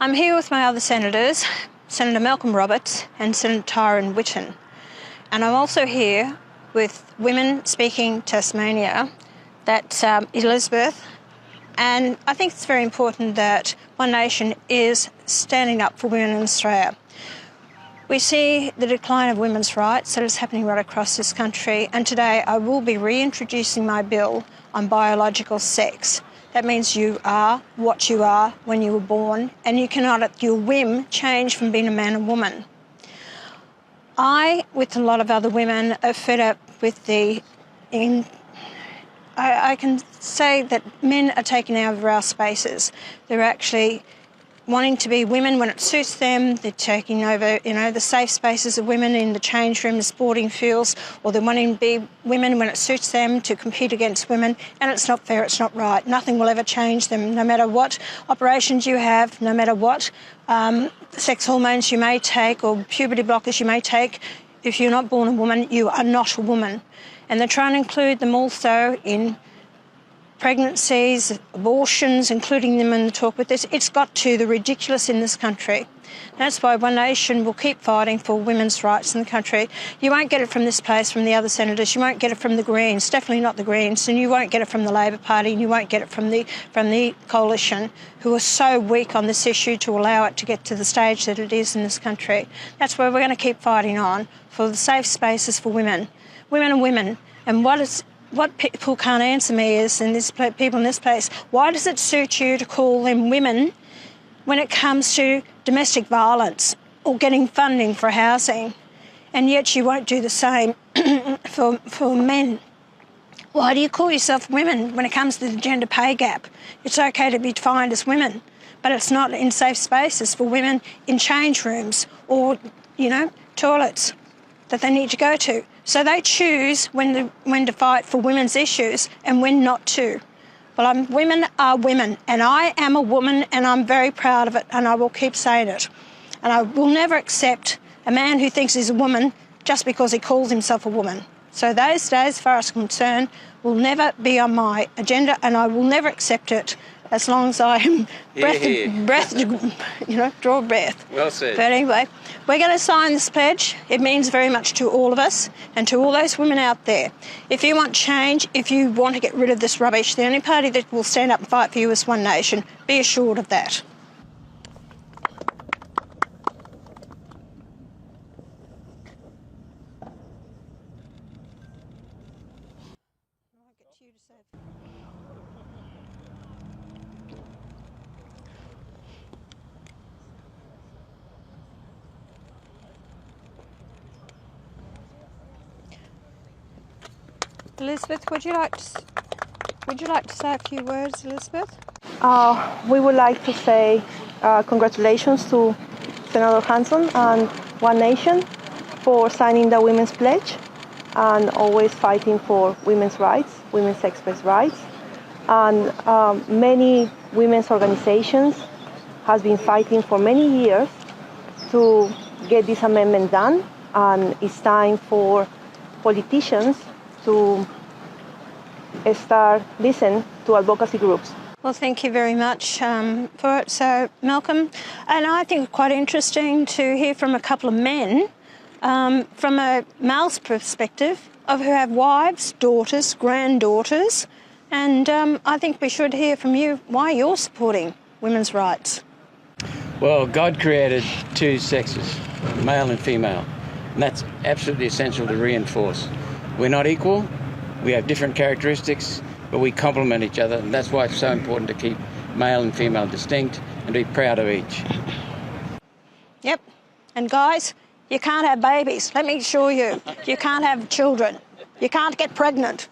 I'm here with my other senators, Senator Malcolm Roberts and Senator Tyron Whitten. And I'm also here with Women Speaking Tasmania, that's Elizabeth. And I think it's very important that One Nation is standing up for women in Australia. We see the decline of women's rights that is happening right across this country, and today I will be reintroducing my bill on biological sex. That means you are what you are when you were born, and you cannot at your whim change from being a man or woman. I, with a lot of other women, are fed up with I can say that men are taking over our spaces. They're actually wanting to be women when it suits them. They're taking over, the safe spaces of women in the change room, the sporting fields, or they're wanting to be women when it suits them to compete against women. And it's not fair, it's not right. Nothing will ever change them, no matter what operations you have, no matter what sex hormones you may take or puberty blockers you may take. If you're not born a woman, you are not a woman. And they're trying to include them also in pregnancies, abortions, including them in the talk with this. It's got to the ridiculous in this country. That's why One Nation will keep fighting for women's rights in the country. You won't get it from this place, from the other senators. You won't get it from the Greens, definitely not the Greens, and you won't get it from the Labor Party, and you won't get it from the Coalition, who are so weak on this issue to allow it to get to the stage that it is in this country. That's where we're going to keep fighting on, for the safe spaces for women. Women are women. And what people can't answer me is, people in this place, why does it suit you to call them women when it comes to domestic violence or getting funding for housing, and yet you won't do the same for men? Why do you call yourself women when it comes to the gender pay gap? It's okay to be defined as women, but it's not in safe spaces for women in change rooms or, toilets that they need to go to. So they choose when to fight for women's issues and when not to. Well, women are women, and I am a woman, and I'm very proud of it, and I will keep saying it. And I will never accept a man who thinks he's a woman just because he calls himself a woman. So those days, as far as I'm concerned, will never be on my agenda, and I will never accept it as long as I am draw breath. Well said. But anyway, we're going to sign this pledge. It means very much to all of us and to all those women out there. If you want change, if you want to get rid of this rubbish, the only party that will stand up and fight for you is One Nation. Be assured of that. Elizabeth, would you like to say a few words, Elizabeth? We would like to say congratulations to Senator Hanson and One Nation for signing the Women's Pledge and always fighting for women's rights, women's sex-based rights. And many women's organizations has been fighting for many years to get this amendment done, and it's time for politicians to start listening to advocacy groups. Well, thank you very much for it. So, Malcolm, and I think it's quite interesting to hear from a couple of men, from a male's perspective, of who have wives, daughters, granddaughters, and I think we should hear from you why you're supporting women's rights. Well, God created two sexes, male and female, and that's absolutely essential to reinforce. We're not equal, we have different characteristics, but we complement each other, and that's why it's so important to keep male and female distinct and be proud of each. Yep, and guys, you can't have babies, let me assure you. You can't have children, you can't get pregnant.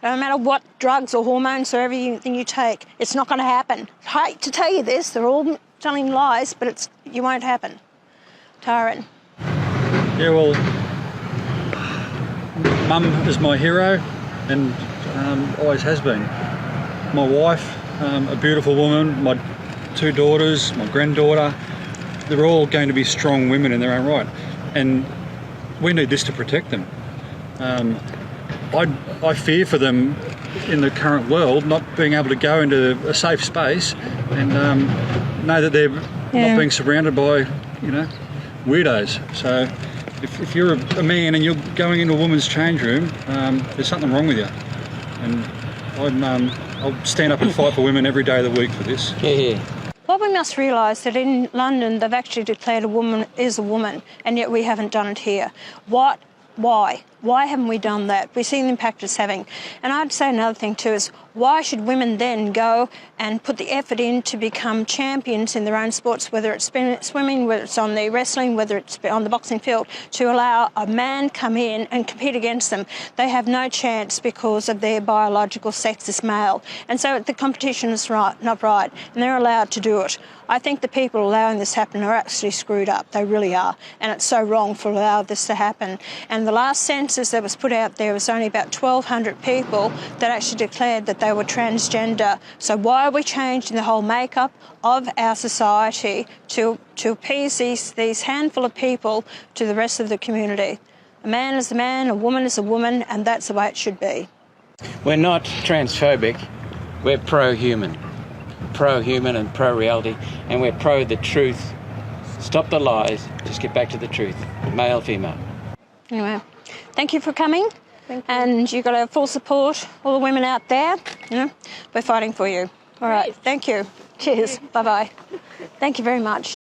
No matter what drugs or hormones or everything you take, it's not going to happen. I hate to tell you this, they're all telling lies, but you won't happen. Tyron. Yeah, well, Mum is my hero and always has been. My wife, a beautiful woman, my two daughters, my granddaughter, they're all going to be strong women in their own right. And we need this to protect them. I fear for them in the current world, not being able to go into a safe space and know that they're Yeah. not being surrounded by, weirdos. So if you're a man and you're going into a woman's change room, there's something wrong with you. And I'll stand up and fight for women every day of the week for this. Yeah. What we must realise that in London they've actually declared a woman is a woman, and yet we haven't done it here. Why? Why haven't we done that? We've seen the impact it's having. And I'd say another thing too is, why should women then go and put the effort in to become champions in their own sports, whether it's swimming, whether it's on the wrestling, whether it's on the boxing field, to allow a man come in and compete against them? They have no chance because of their biological sex as male. And so the competition is not right, and they're allowed to do it. I think the people allowing this happen are actually screwed up. They really are. And it's so wrong for allowing this to happen. And the last census that was put out there was only about 1,200 people that actually declared that they were transgender. So why are we changing the whole makeup of our society to appease these handful of people to the rest of the community? A man is a man, a woman is a woman, and that's the way it should be. We're not transphobic, we're pro-human. Pro-human and pro-reality, and we're pro the truth. Stop the lies, just get back to the truth. Male, female. Anyway, thank you for coming. Thank you. And you've got our full support, all the women out there. We're fighting for you. All right, thank you. Cheers. Bye-bye. Thank you very much.